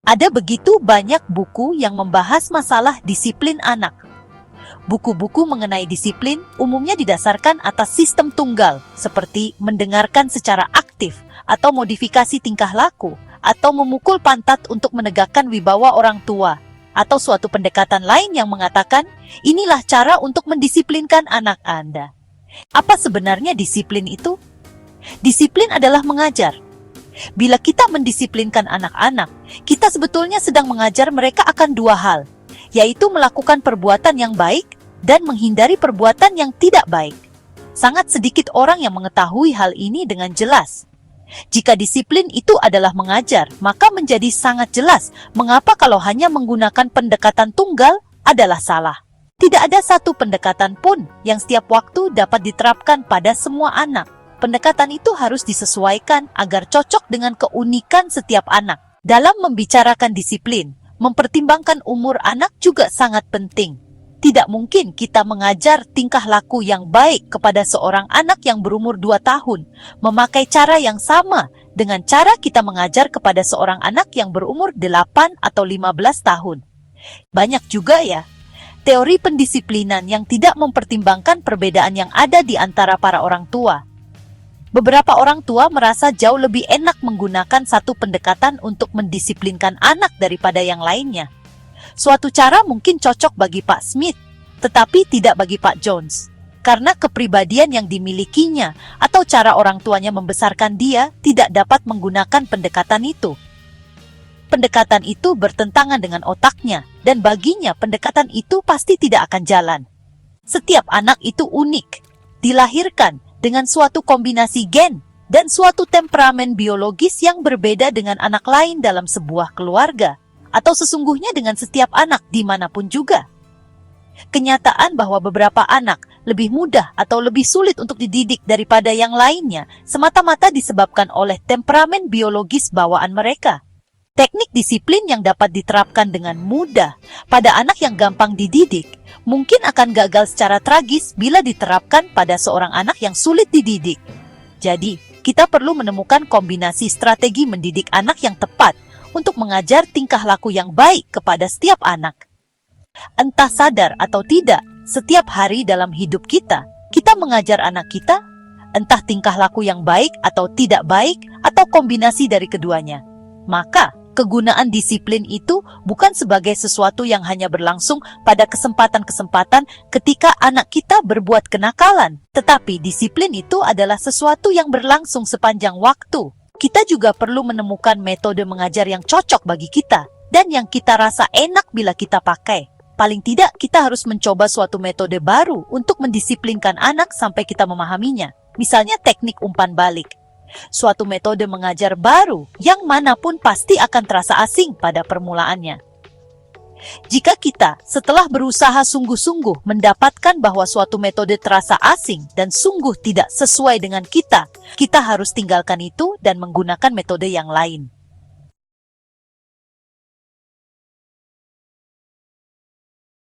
Ada begitu banyak buku yang membahas masalah disiplin anak. Buku-buku mengenai disiplin umumnya didasarkan atas sistem tunggal, seperti mendengarkan secara aktif, atau modifikasi tingkah laku, atau memukul pantat untuk menegakkan wibawa orang tua, atau suatu pendekatan lain yang mengatakan, inilah cara untuk mendisiplinkan anak Anda. Apa sebenarnya disiplin itu? Disiplin adalah mengajar. Bila kita mendisiplinkan anak-anak, kita sebetulnya sedang mengajar mereka akan dua hal, yaitu melakukan perbuatan yang baik dan menghindari perbuatan yang tidak baik. Sangat sedikit orang yang mengetahui hal ini dengan jelas. Jika disiplin itu adalah mengajar, maka menjadi sangat jelas mengapa kalau hanya menggunakan pendekatan tunggal adalah salah. Tidak ada satu pendekatan pun yang setiap waktu dapat diterapkan pada semua anak. Pendekatan itu harus disesuaikan agar cocok dengan keunikan setiap anak. Dalam membicarakan disiplin, mempertimbangkan umur anak juga sangat penting. Tidak mungkin kita mengajar tingkah laku yang baik kepada seorang anak yang berumur 2 tahun, memakai cara yang sama dengan cara kita mengajar kepada seorang anak yang berumur 8 atau 15 tahun. Banyak juga ya, teori pendisiplinan yang tidak mempertimbangkan perbedaan yang ada di antara para orang tua. Beberapa orang tua merasa jauh lebih enak menggunakan satu pendekatan untuk mendisiplinkan anak daripada yang lainnya. Suatu cara mungkin cocok bagi Pak Smith, tetapi tidak bagi Pak Jones, karena kepribadian yang dimilikinya atau cara orang tuanya membesarkan dia tidak dapat menggunakan pendekatan itu. Pendekatan itu bertentangan dengan otaknya, dan baginya pendekatan itu pasti tidak akan jalan. Setiap anak itu unik, dilahirkan dengan suatu kombinasi gen dan suatu temperamen biologis yang berbeda dengan anak lain dalam sebuah keluarga, atau sesungguhnya dengan setiap anak dimanapun juga. Kenyataan bahwa beberapa anak lebih mudah atau lebih sulit untuk dididik daripada yang lainnya semata-mata disebabkan oleh temperamen biologis bawaan mereka. Teknik disiplin yang dapat diterapkan dengan mudah pada anak yang gampang dididik mungkin akan gagal secara tragis bila diterapkan pada seorang anak yang sulit dididik. Jadi, kita perlu menemukan kombinasi strategi mendidik anak yang tepat untuk mengajar tingkah laku yang baik kepada setiap anak. Entah sadar atau tidak, setiap hari dalam hidup kita mengajar anak kita, entah tingkah laku yang baik atau tidak baik, atau kombinasi dari keduanya. Maka, kegunaan disiplin itu bukan sebagai sesuatu yang hanya berlangsung pada kesempatan-kesempatan ketika anak kita berbuat kenakalan, tetapi disiplin itu adalah sesuatu yang berlangsung sepanjang waktu. Kita juga perlu menemukan metode mengajar yang cocok bagi kita dan yang kita rasa enak bila kita pakai. Paling tidak, kita harus mencoba suatu metode baru untuk mendisiplinkan anak sampai kita memahaminya. Misalnya teknik umpan balik. Suatu metode mengajar baru yang manapun pasti akan terasa asing pada permulaannya. Jika kita setelah berusaha sungguh-sungguh mendapatkan bahwa suatu metode terasa asing dan sungguh tidak sesuai dengan kita harus tinggalkan itu dan menggunakan metode yang lain.